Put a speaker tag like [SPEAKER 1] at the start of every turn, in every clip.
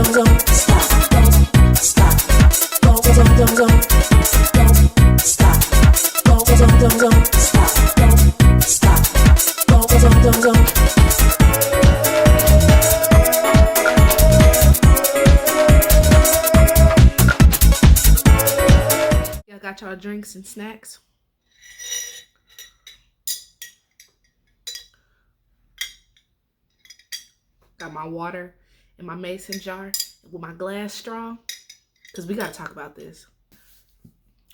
[SPEAKER 1] Y'all got y'all drinks and snacks? Got my water in my mason jar with my glass straw, because we got to talk about this.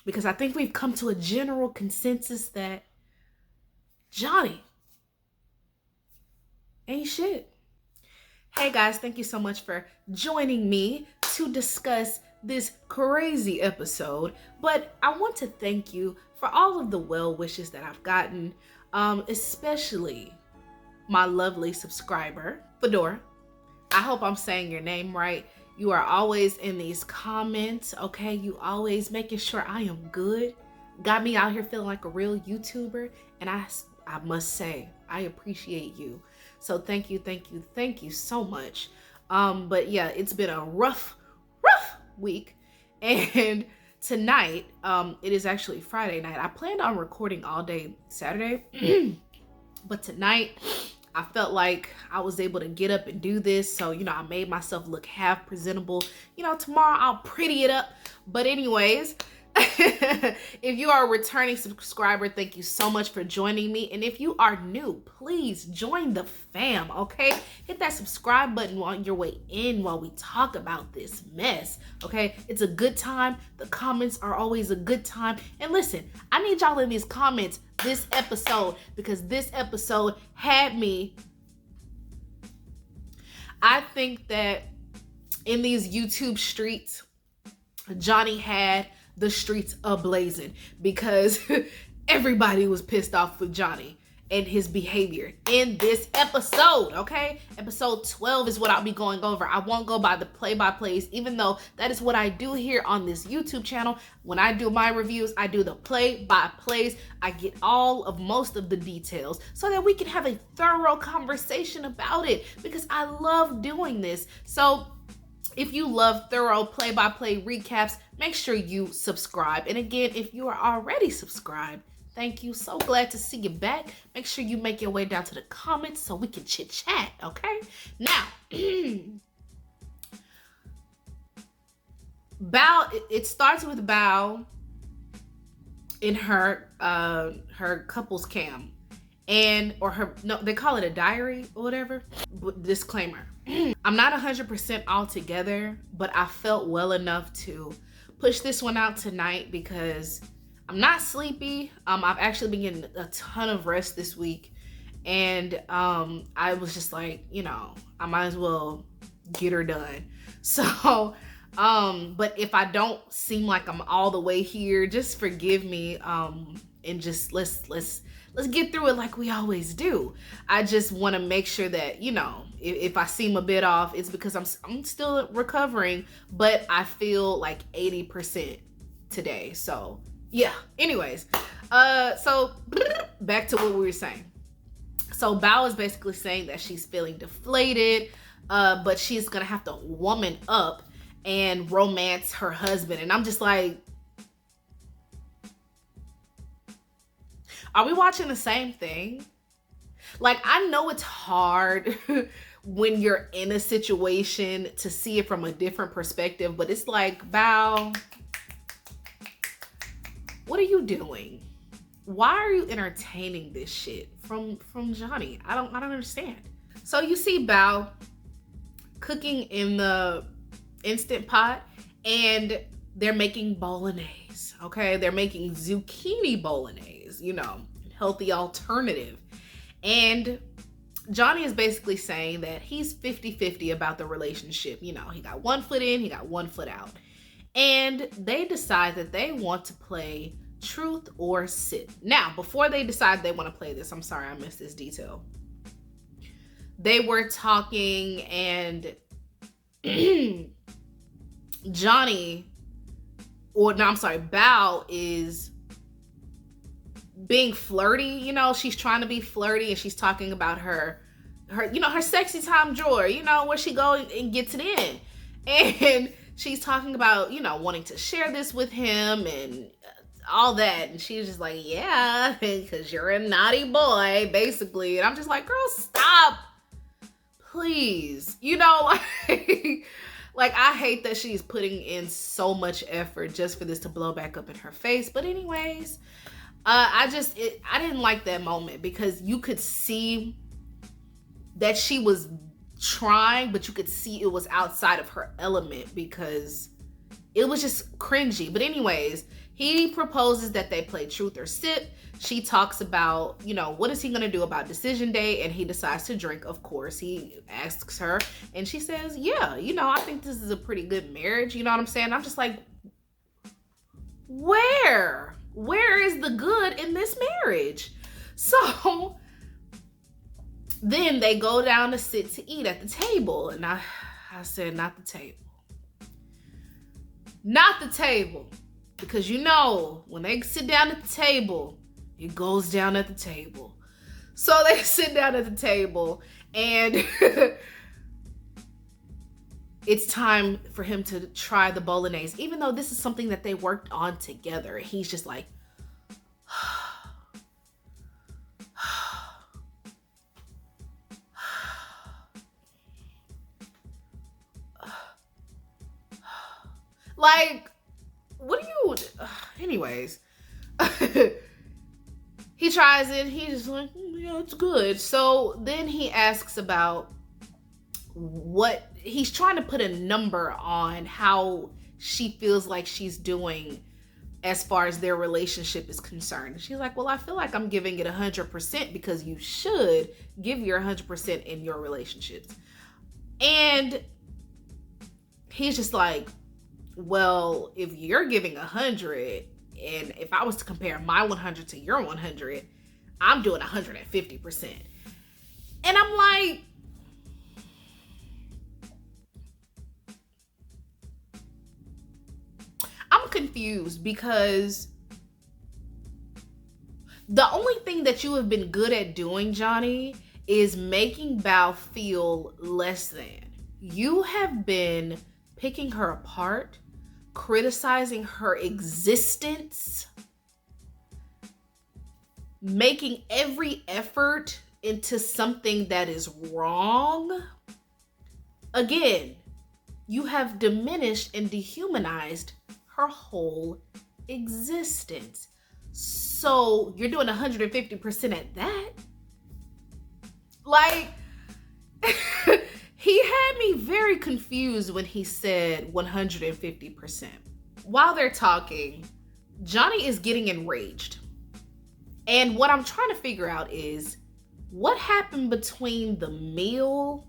[SPEAKER 1] Because I think we've come to a general consensus that Johnny ain't shit. Hey guys, thank you so much for joining me to discuss this crazy episode. But I want to thank you for all of the well wishes that I've gotten, especially my lovely subscriber, Fedora. I hope I'm saying your name right. You are always in these comments, okay? You always making sure I am good. Got me out here feeling like a real YouTuber. And I must say, I appreciate you. So thank you so much. But yeah, it's been a rough week. And tonight, it is actually Friday night. I planned on recording all day Saturday. But tonight, I felt like I was able to get up and do this. So, I made myself look half presentable. Tomorrow I'll pretty it up. But anyways, if you are a returning subscriber, thank you so much for joining me. And if you are new, please join the fam, okay? Hit that subscribe button on your way in while we talk about this mess, okay? It's a good time. The comments are always a good time. And listen, I need y'all in these comments this episode, because this episode had me. I think that in these YouTube streets, Johnny had the streets ablazing, because everybody was pissed off with Johnny and his behavior in this episode, okay? Episode 12 is what I'll be going over. I won't go by the play-by-plays, even though that is what I do here on this YouTube channel. When I do my reviews, I do the play-by-plays. I get most of the details so that we can have a thorough conversation about it, because I love doing this. So if you love thorough play-by-play recaps, make sure you subscribe. And again, if you are already subscribed, thank you. So glad to see you back. Make sure you make your way down to the comments so we can chit chat, okay? Now, Bao, it starts with Bao in her couples cam, they call it a diary or whatever. Disclaimer, I'm not 100% all together, but I felt well enough to push this one out tonight because I'm not sleepy. I've actually been getting a ton of rest this week, and I was just like, I might as well get her done. So, but if I don't seem like I'm all the way here, just forgive me, and just let's get through it like we always do. I just want to make sure that, if I seem a bit off, it's because I'm still recovering, but I feel like 80% today. So yeah, anyways, so back to what we were saying. So Bao is basically saying that she's feeling deflated, but she's gonna have to woman up and romance her husband. And I'm just like, are we watching the same thing? Like, I know it's hard when you're in a situation to see it from a different perspective, but it's like, Bao, what are you doing? Why are you entertaining this shit from Johnny? I don't understand. So you see Bao cooking in the Instant Pot, and they're making bolognese, okay? They're making zucchini bolognese, healthy alternative. And Johnny is basically saying that he's 50-50 about the relationship. He got one foot in, he got one foot out. And they decide that they want to play truth or sit. Now, before they decide they want to play this, I'm sorry, I missed this detail. They were talking, and Bao is being flirty. She's trying to be flirty, and she's talking about her sexy time drawer, where she go and gets it in. And she's talking about, wanting to share this with him and all that. And she's just like, yeah, because you're a naughty boy, basically. And I'm just like, girl, stop. Please. Like I hate that she's putting in so much effort just for this to blow back up in her face. But anyways, I didn't like that moment because you could see that she was trying, but you could see it was outside of her element because it was just cringy. But anyways, he proposes that they play truth or sip. She talks about, what is he going to do about decision day? And he decides to drink, of course. He asks her and she says, yeah, I think this is a pretty good marriage. You know what I'm saying? I'm just like, where is the good in this marriage? So then they go down to sit to eat at the table. And I said, not the table. Not the table. Because when they sit down at the table, it goes down at the table. So they sit down at the table and it's time for him to try the bolognese, even though this is something that they worked on together. He's just like, like, what do you, anyways, he tries it. He's just like, yeah, it's good. So then he asks about what he's trying to put a number on how she feels like she's doing as far as their relationship is concerned. She's like, well, I feel like I'm giving it 100% because you should give your 100% in your relationships. And he's just like, well, if you're giving 100 and if I was to compare my 100 to your 100, I'm doing 150%. And I'm like, I'm confused because the only thing that you have been good at doing, Johnny, is making Bao feel less than. You have been picking her apart, criticizing her existence, making every effort into something that is wrong. Again, you have diminished and dehumanized her whole existence. So you're doing 150% at that? Like, he had me very confused when he said 150%. While they're talking, Johnny is getting enraged. And what I'm trying to figure out is what happened between the meal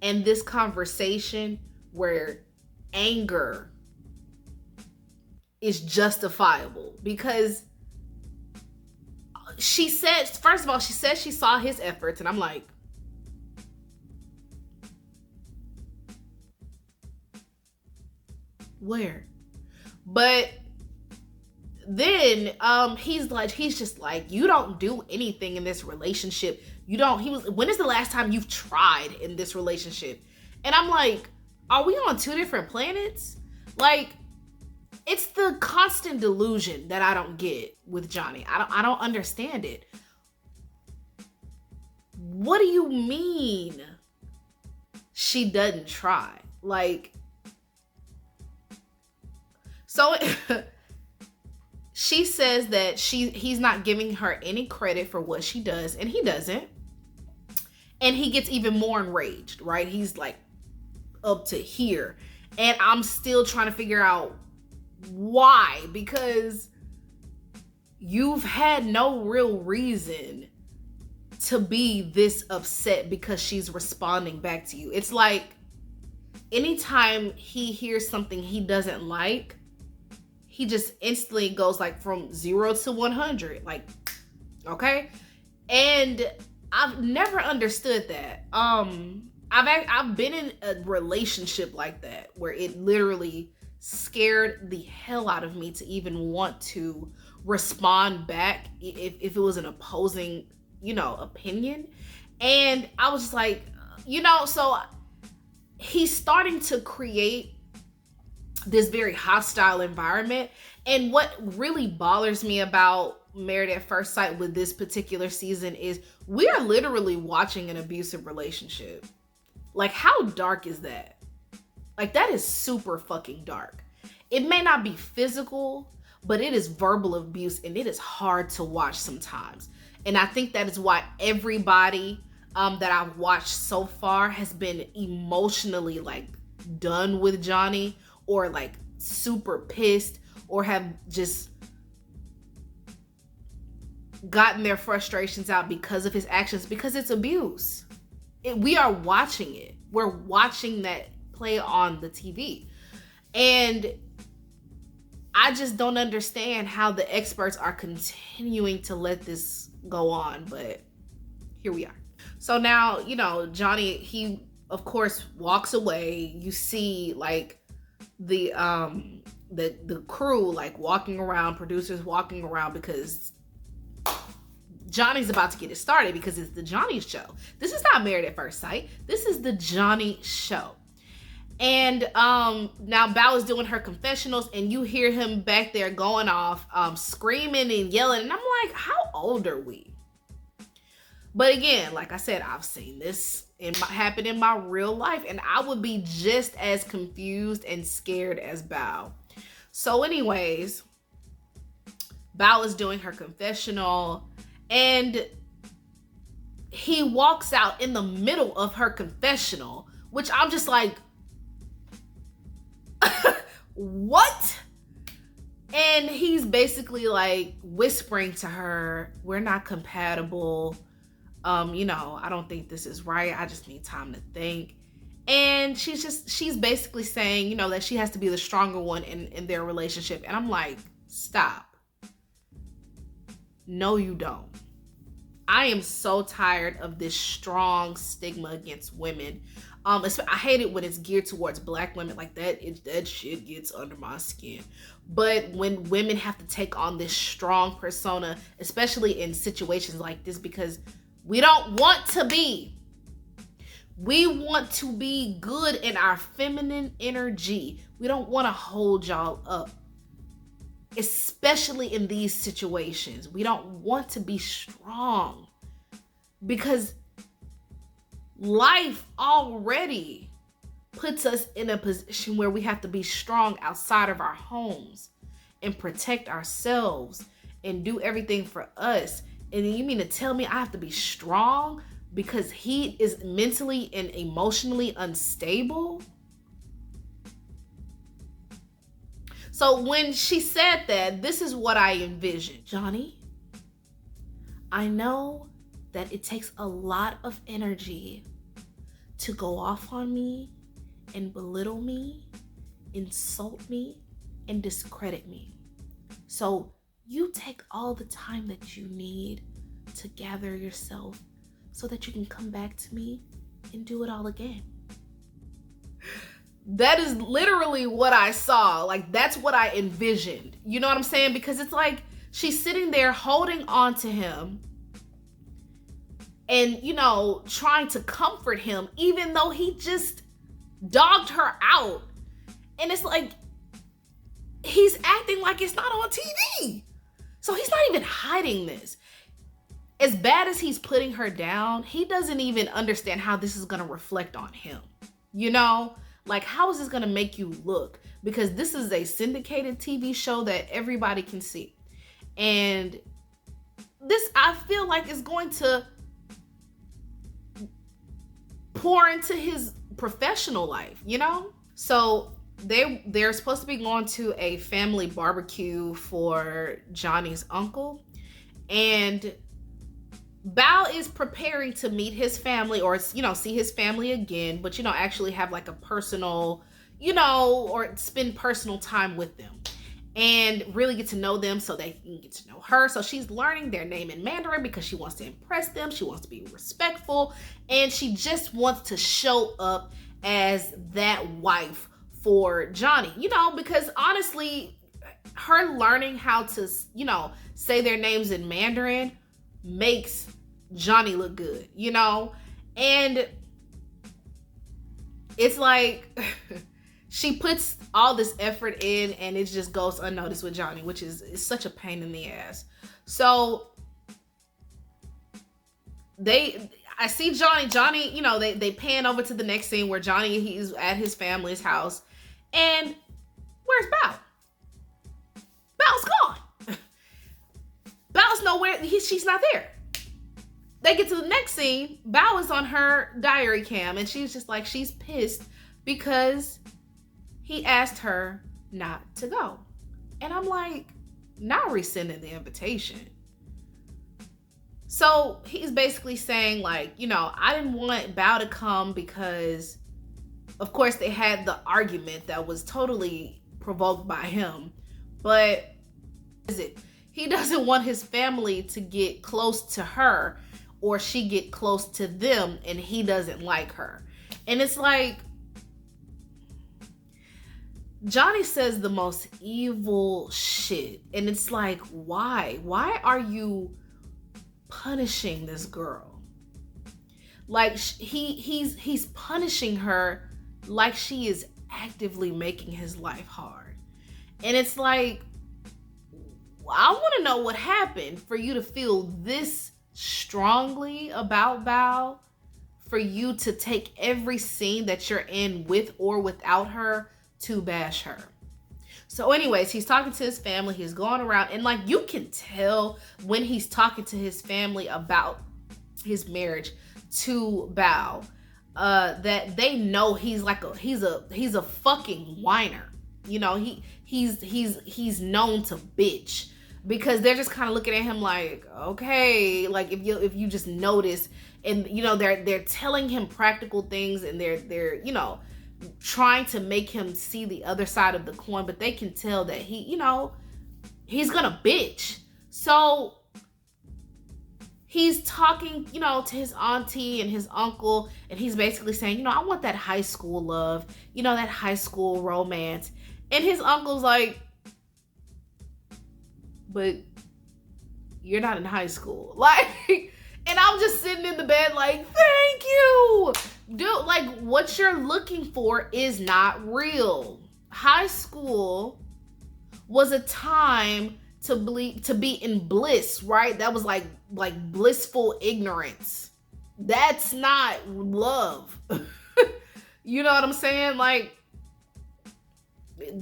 [SPEAKER 1] and this conversation where anger is justifiable. Because she said, first of all, she said she saw his efforts, and I'm like, where? But then he's just like, you don't do anything in this relationship. When is the last time you've tried in this relationship? And I'm like, are we on two different planets? Like, it's the constant delusion that I don't get with Johnny. I don't understand it. What do you mean she doesn't try? Like, so she says that he's not giving her any credit for what she does, and he doesn't. And he gets even more enraged, right? He's like up to here. And I'm still trying to figure out why, because you've had no real reason to be this upset because she's responding back to you. It's like anytime he hears something he doesn't like, he just instantly goes like from 0 to 100. Like, okay? And I've never understood that. I've been in a relationship like that where it literally scared the hell out of me to even want to respond back if it was an opposing, opinion. And I was just like, so he's starting to create this very hostile environment. And what really bothers me about Married at First Sight with this particular season is we are literally watching an abusive relationship. Like, how dark is that? Like, that is super fucking dark. It may not be physical, but it is verbal abuse, and it is hard to watch sometimes. And I think that is why everybody that I've watched so far has been emotionally like done with Johnny, or like super pissed, or have just gotten their frustrations out because of his actions, because it's abuse. We are watching it. We're watching that play on the TV. And I just don't understand how the experts are continuing to let this go on, but here we are. So now, you know, Johnny, he of course walks away. You see like the crew like walking around, producers walking around, because Johnny's about to get it started, because it's the Johnny show. This is not Married at First Sight. This is the Johnny show. And now Bao is doing her confessionals, and you hear him back there going off, screaming and yelling. And I'm like, how old are we? But again, like I said, I've seen this happen in my real life, and I would be just as confused and scared as Bao. So anyways, Bao is doing her confessional, and he walks out in the middle of her confessional, which I'm just like, what? And he's basically like whispering to her, we're not compatible. You know, I don't think this is right. I just need time to think. And she's basically saying, you know, that she has to be the stronger one in their relationship. And I'm like, stop. No, you don't. I am so tired of this strong stigma against women. I hate it when it's geared towards Black women like that. That shit gets under my skin. But when women have to take on this strong persona, especially in situations like this, because we don't want to be. We want to be good in our feminine energy. We don't want to hold y'all up. Especially in these situations. We don't want to be strong. Because life already puts us in a position where we have to be strong outside of our homes and protect ourselves and do everything for us. And you mean to tell me I have to be strong because he is mentally and emotionally unstable? So when she said that, this is what I envisioned. Johnny, I know that it takes a lot of energy to go off on me and belittle me, insult me, and discredit me. So you take all the time that you need to gather yourself so that you can come back to me and do it all again. That is literally what I saw. Like, that's what I envisioned. You know what I'm saying? Because it's like she's sitting there holding on to him and, you know, trying to comfort him, even though he just dogged her out. And it's like, he's acting like it's not on TV. So he's not even hiding this. As bad as he's putting her down, he doesn't even understand how this is going to reflect on him. You know, like, how is this going to make you look? Because this is a syndicated TV show that everybody can see. And this, I feel like, is going to pour into his professional life, you know? So they're supposed to be going to a family barbecue for Johnny's uncle. And Bao is preparing to meet his family, or, you know, see his family again, but, you know, actually have like a personal, you know, or spend personal time with them and really get to know them so they can get to know her. So she's learning their name in Mandarin because she wants to impress them. She wants to be respectful, and she just wants to show up as that wife for Johnny, you know, because honestly, her learning how to, you know, say their names in Mandarin makes Johnny look good, you know? And it's like she puts all this effort in and it just goes unnoticed with Johnny, which is such a pain in the ass. So I see Johnny, they pan over to the next scene where Johnny, he's at his family's house, and where's Bao? Bao's gone. Bao's nowhere. She's not there. They get to the next scene. Bao is on her diary cam, and she's just like, she's pissed because he asked her not to go. And I'm like, not rescinding the invitation. So he's basically saying, like, I didn't want Bao to come because, of course, they had the argument that was totally provoked by him. But he doesn't want his family to get close to her or she get close to them, and he doesn't like her. And it's like, Johnny says the most evil shit. And it's like, why? Why are you punishing this girl? Like, he's punishing her like she is actively making his life hard. And it's like, I want to know what happened for you to feel this strongly about Bao, for you to take every scene that you're in with or without her to bash her. So anyways, he's talking to his family. He's going around, and like, you can tell when he's talking to his family about his marriage to Bao, that they know he's a fucking whiner. He's known to bitch, because they're just kind of looking at him like, okay, like, if you just notice, and they're telling him practical things, and they're trying to make him see the other side of the coin, but they can tell that he's gonna bitch. So he's talking, to his auntie and his uncle, and he's basically saying, I want that high school love, that high school romance. And his uncle's like, but you're not in high school. Like, and I'm just sitting in the bed like, thank you. Dude, like, what you're looking for is not real. High school was a time to be in bliss, right? That was like blissful ignorance. That's not love. You know what I'm saying? Like,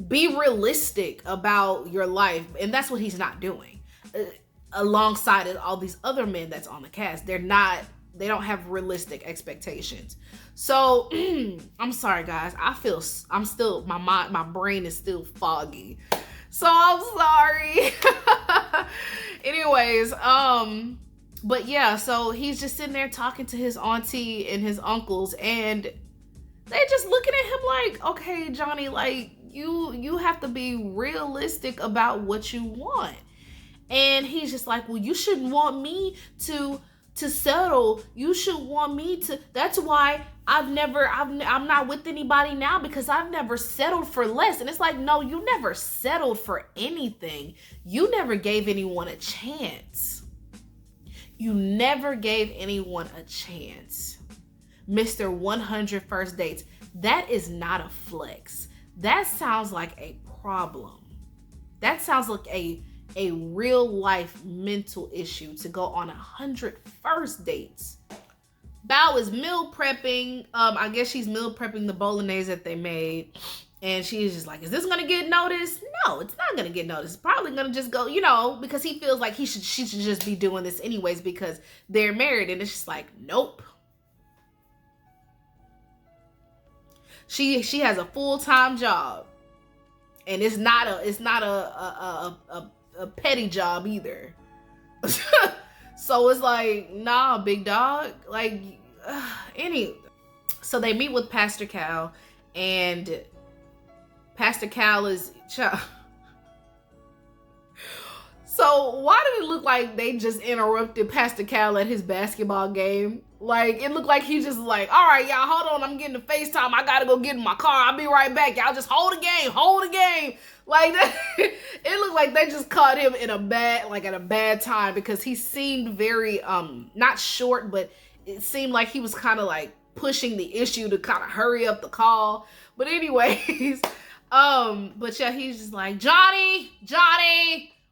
[SPEAKER 1] be realistic about your life. And that's what he's not doing. Alongside all these other men that's on the cast, they don't have realistic expectations. So I'm sorry, guys. My brain is still foggy. So I'm sorry. Anyways, but yeah, so he's just sitting there talking to his auntie and his uncles, and they just looking at him like, okay, Johnny, like, you have to be realistic about what you want. And he's just like, well, you shouldn't want me to settle. You should want me to. That's why I'm not with anybody now, because I've never settled for less. And it's like, no, you never settled for anything. You never gave anyone a chance. You never gave anyone a chance. Mr. 100 First Dates. That is not a flex. That sounds like a problem. That sounds like a real life mental issue, to go on 100 first dates. Bao is meal prepping. I guess she's meal prepping the bolognese that they made. And she's just like, is this gonna get noticed? No, it's not gonna get noticed. It's probably gonna just go, because he feels like she should just be doing this anyways because they're married. And it's just like, nope. She has a full-time job. And it's not a petty job either. So it's like, nah, big dog. Like, so they meet with Pastor Cal, and Pastor Cal is so why did it look like they just interrupted Pastor Cal at his basketball game? Like, it looked like he just like, all right, y'all, hold on, I'm getting the FaceTime. I gotta go get in my car. I'll be right back. Y'all just hold the game. Like, that, it looked like they just caught him at a bad time, because he seemed very, not short, but it seemed like he was kind of like pushing the issue to kind of hurry up the call. But anyways, but yeah, he's just like, Johnny,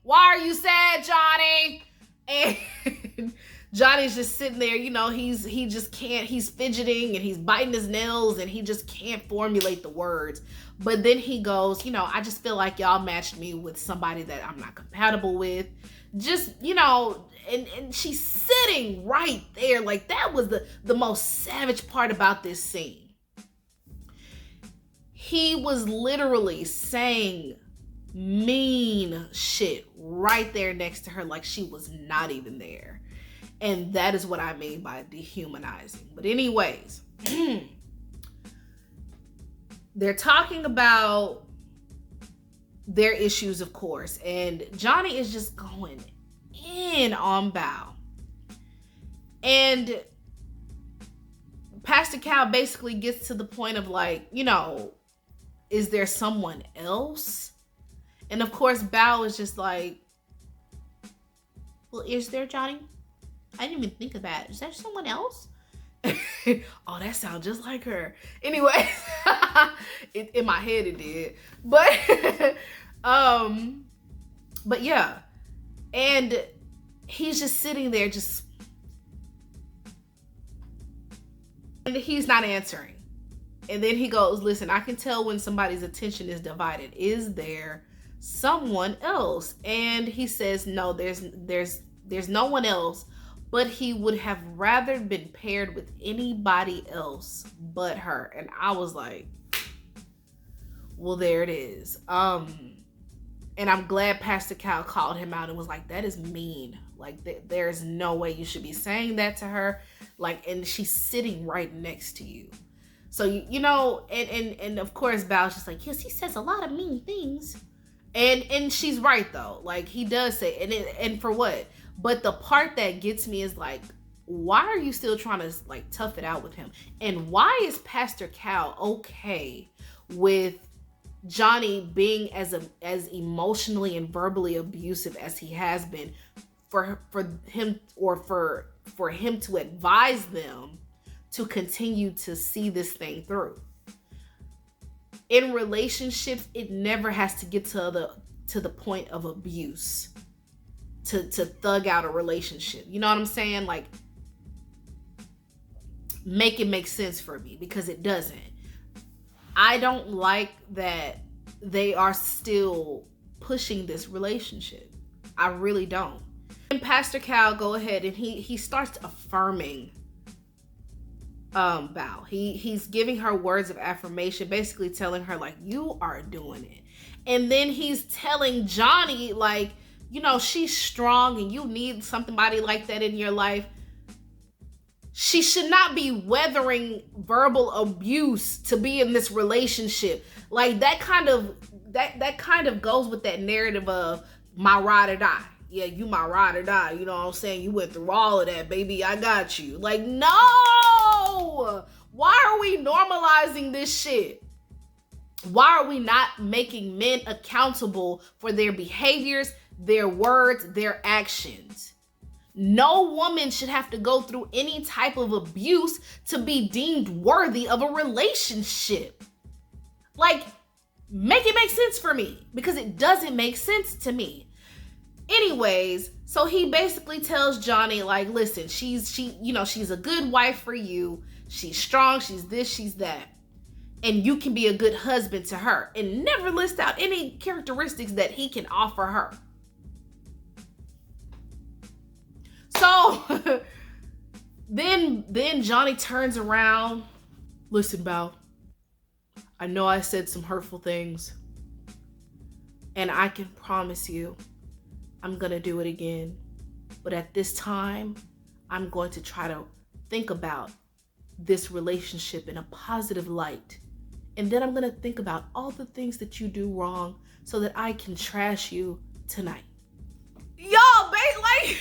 [SPEAKER 1] why are you sad, Johnny? And Johnny's just sitting there, he just can't, he's fidgeting and he's biting his nails and he just can't formulate the words. But then he goes, I just feel like y'all matched me with somebody that I'm not compatible with. Just, and she's sitting right there. Like, that was the most savage part about this scene. He was literally saying mean shit right there next to her, like she was not even there. And that is what I mean by dehumanizing. But anyways, they're talking about their issues, of course, and Johnny is just going in on Bao. And Pastor Cal basically gets to the point of like, is there someone else? And of course, Bao is just like, well, is there, Johnny? I didn't even think of that. Is there someone else? Oh, that sounds just like her. Anyway, in my head it did. But yeah. And he's just sitting there and he's not answering. And then he goes, listen, I can tell when somebody's attention is divided. Is there someone else? And he says, no, there's no one else, but he would have rather been paired with anybody else but her. And I was like, well, there it is. And I'm glad Pastor Cal called him out and was like, that is mean. Like, there's no way you should be saying that to her. Like, and she's sitting right next to you. So, and of course, Bao's just like, yes, he says a lot of mean things. And she's right, though. Like, he does say, and for what? But the part that gets me is like, why are you still trying to like tough it out with him? And why is Pastor Cal okay with Johnny being as emotionally and verbally abusive as he has been, for him to advise them to continue to see this thing through? In relationships, it never has to get to the point of abuse to thug out a relationship. You know what I'm saying? Like, make it make sense for me, because it doesn't. I don't like that they are still pushing this relationship. I really don't. And Pastor Cal go ahead and he starts affirming Bao. He's giving her words of affirmation, basically telling her like, you are doing it. And then he's telling Johnny like, she's strong and you need somebody like that in your life. She should not be weathering verbal abuse to be in this relationship. Like, that kind of goes with that narrative of my ride or die. Yeah, you my ride or die. You know what I'm saying? You went through all of that, baby. I got you. Like, no! Why are we normalizing this shit? Why are we not making men accountable for their behaviors, their words, their actions? No woman should have to go through any type of abuse to be deemed worthy of a relationship. Like, make it make sense for me, because it doesn't make sense to me. Anyways, so he basically tells Johnny like, listen, she's a good wife for you. She's strong, she's this, she's that. And you can be a good husband to her, and never list out any characteristics that he can offer her. So then Johnny turns around. Listen, Bao, I know I said some hurtful things, and I can promise you I'm gonna do it again. But at this time, I'm going to try to think about this relationship in a positive light. And then I'm gonna think about all the things that you do wrong so that I can trash you tonight. Y'all, like,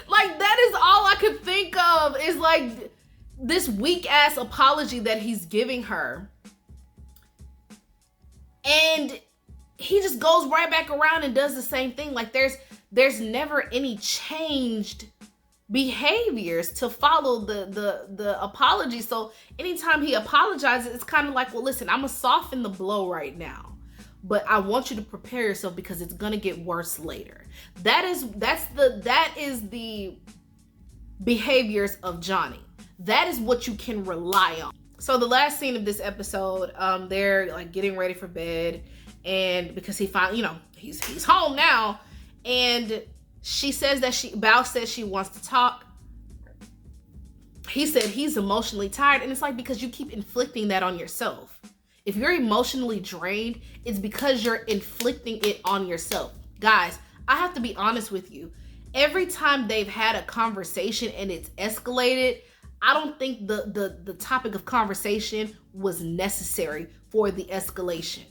[SPEAKER 1] like, that is all I could think of, is like this weak ass apology that he's giving her. And he just goes right back around and does the same thing. Like, there's never any changed behaviors to follow the apology. So anytime he apologizes, it's kind of like, well, listen, I'm gonna soften the blow right now, but I want you to prepare yourself because it's gonna get worse later. That is the behaviors of Johnny. That is what you can rely on. So the last scene of this episode, they're like getting ready for bed, and because he finally, he's home now, and she says that Bao says she wants to talk. He said he's emotionally tired, and it's like, because you keep inflicting that on yourself. If you're emotionally drained, it's because you're inflicting it on yourself. Guys, I have to be honest with you. Every time they've had a conversation and it's escalated, I don't think the topic of conversation was necessary for the escalation.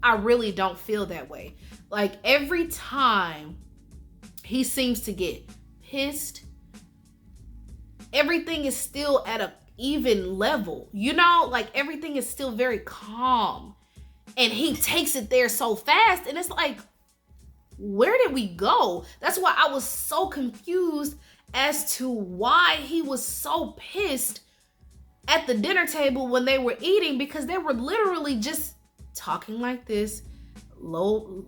[SPEAKER 1] I really don't feel that way. Like, every time he seems to get pissed, everything is still at an even level. Like, everything is still very calm. And he takes it there so fast, and it's like, where did we go? That's why I was so confused as to why he was so pissed at the dinner table when they were eating, because they were literally just talking like this, low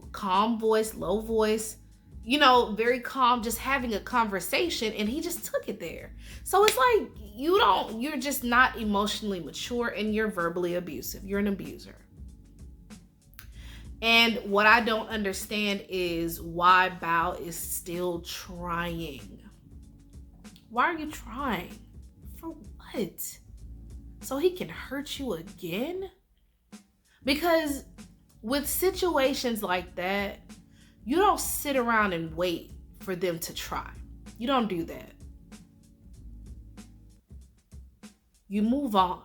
[SPEAKER 1] voice, very calm, just having a conversation, and he just took it there. So it's like, you're just not emotionally mature, and you're verbally abusive. You're an abuser. And what I don't understand is why Bao is still trying. Why are you trying? For what? So he can hurt you again? Because with situations like that, you don't sit around and wait for them to try. You don't do that. You move on.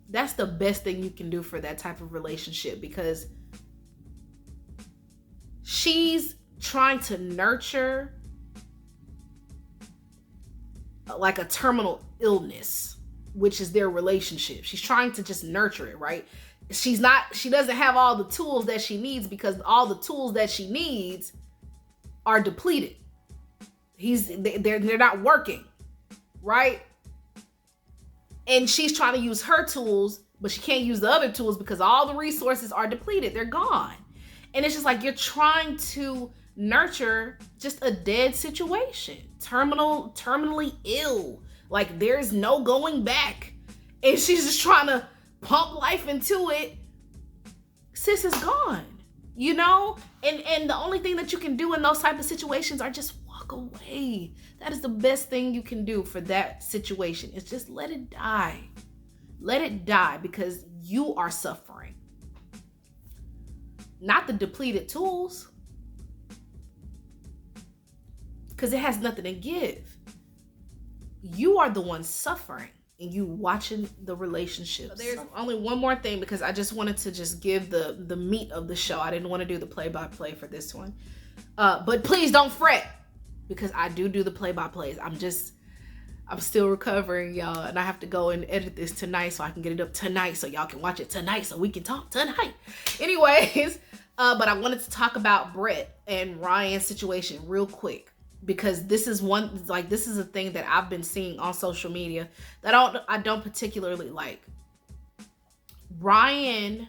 [SPEAKER 1] That's the best thing you can do for that type of relationship, because she's trying to nurture like a terminal illness, which is their relationship. She's trying to just nurture it, right? She doesn't have all the tools that she needs, because all the tools that she needs are depleted. They're not working, right? And she's trying to use her tools, but she can't use the other tools because all the resources are depleted. They're gone. And it's just like, you're trying to nurture just a dead situation, terminally ill. Like, there's no going back. And she's just trying to pump life into it. Sis is gone, And the only thing that you can do in those type of situations are just walk away. That is the best thing you can do for that situation. It's just let it die. Let it die, because you are suffering. Not the depleted tools. Because it has nothing to give. You are the one suffering, and you watching the relationship. So there's only one more thing, because I just wanted to just give the meat of the show. I didn't want to do the play-by-play for this one. But please don't fret, because I do the play-by-plays. I'm still recovering, y'all, and I have to go and edit this tonight so I can get it up tonight so y'all can watch it tonight so we can talk tonight. Anyways, but I wanted to talk about Brett and Ryan's situation real quick, because this is a thing that I've been seeing on social media that I don't particularly like. Ryan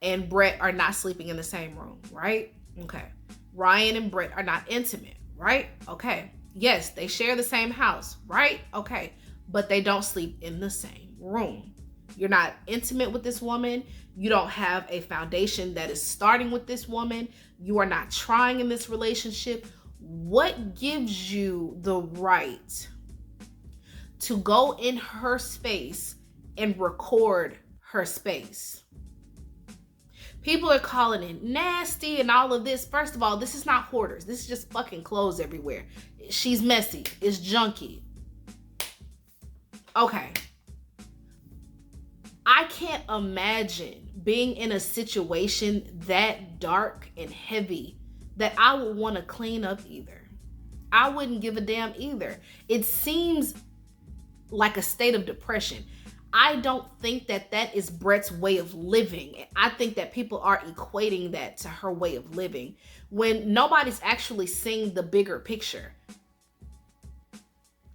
[SPEAKER 1] and Brett are not sleeping in the same room, right? Okay. Ryan and Brett are not intimate, right? Okay. Yes, they share the same house, right? Okay. But they don't sleep in the same room. You're not intimate with this woman. You don't have a foundation that is starting with this woman. You are not trying in this relationship. What gives you the right to go in her space and record her space? People are calling it nasty and all of this. First of all, this is not hoarders. This is just fucking clothes everywhere. She's messy. It's junky. Okay. I can't imagine being in a situation that dark and heavy that I would want to clean up either. I wouldn't give a damn either. It seems like a state of depression. I don't think that is Brett's way of living. I think that people are equating that to her way of living when nobody's actually seeing the bigger picture.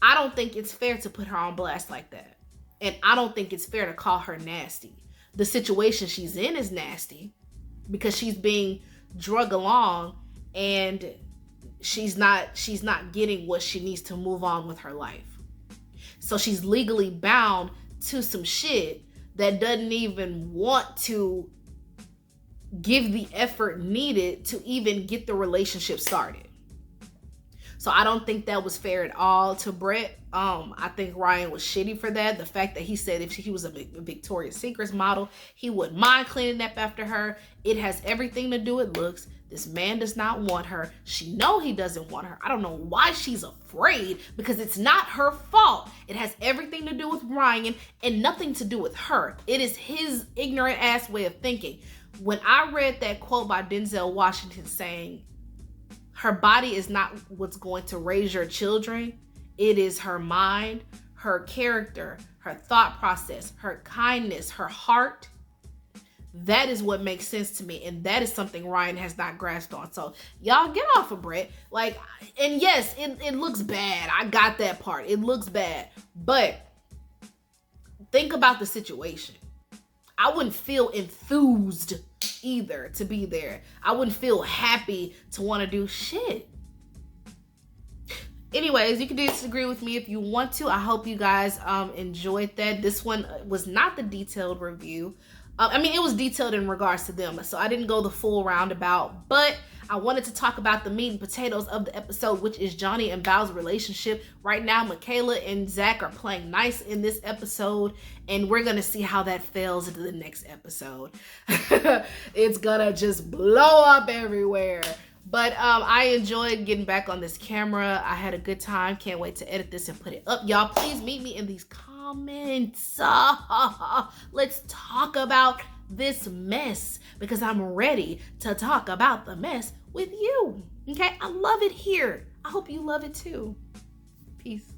[SPEAKER 1] I don't think it's fair to put her on blast like that. And I don't think it's fair to call her nasty. The situation she's in is nasty because she's being drug along and she's not getting what she needs to move on with her life. So she's legally bound to some shit that doesn't even want to give the effort needed to even get the relationship started. So I don't think that was fair at all to Brett. I think Ryan was shitty for that. The fact that he said if he was a Victoria's Secrets model, he wouldn't mind cleaning up after her. It has everything to do with looks. This man does not want her. She know he doesn't want her. I don't know why she's afraid, because it's not her fault. It has everything to do with Ryan and nothing to do with her. It is his ignorant ass way of thinking. When I read that quote by Denzel Washington saying, her body is not what's going to raise your children. It is her mind, her character, her thought process, her kindness, her heart. That is what makes sense to me. And that is something Ryan has not grasped on. So y'all get off of Brett. Like, and yes, it looks bad. I got that part. It looks bad. But think about the situation. I wouldn't feel enthused either to be there. I wouldn't feel happy to want to do shit. Anyways, you can disagree with me if you want to. I hope you guys enjoyed that. This one was not the detailed review. I mean, it was detailed in regards to them, so I didn't go the full roundabout, but I wanted to talk about the meat and potatoes of the episode, which is Johnny and Val's relationship. Right now, Michaela and Zach are playing nice in this episode, and we're going to see how that fails into the next episode. It's going to just blow up everywhere. But I enjoyed getting back on this camera. I had a good time. Can't wait to edit this and put it up. Y'all, please meet me in these comments. Let's talk about this mess, because I'm ready to talk about the mess with you. Okay? I love it here. I hope you love it too. Peace.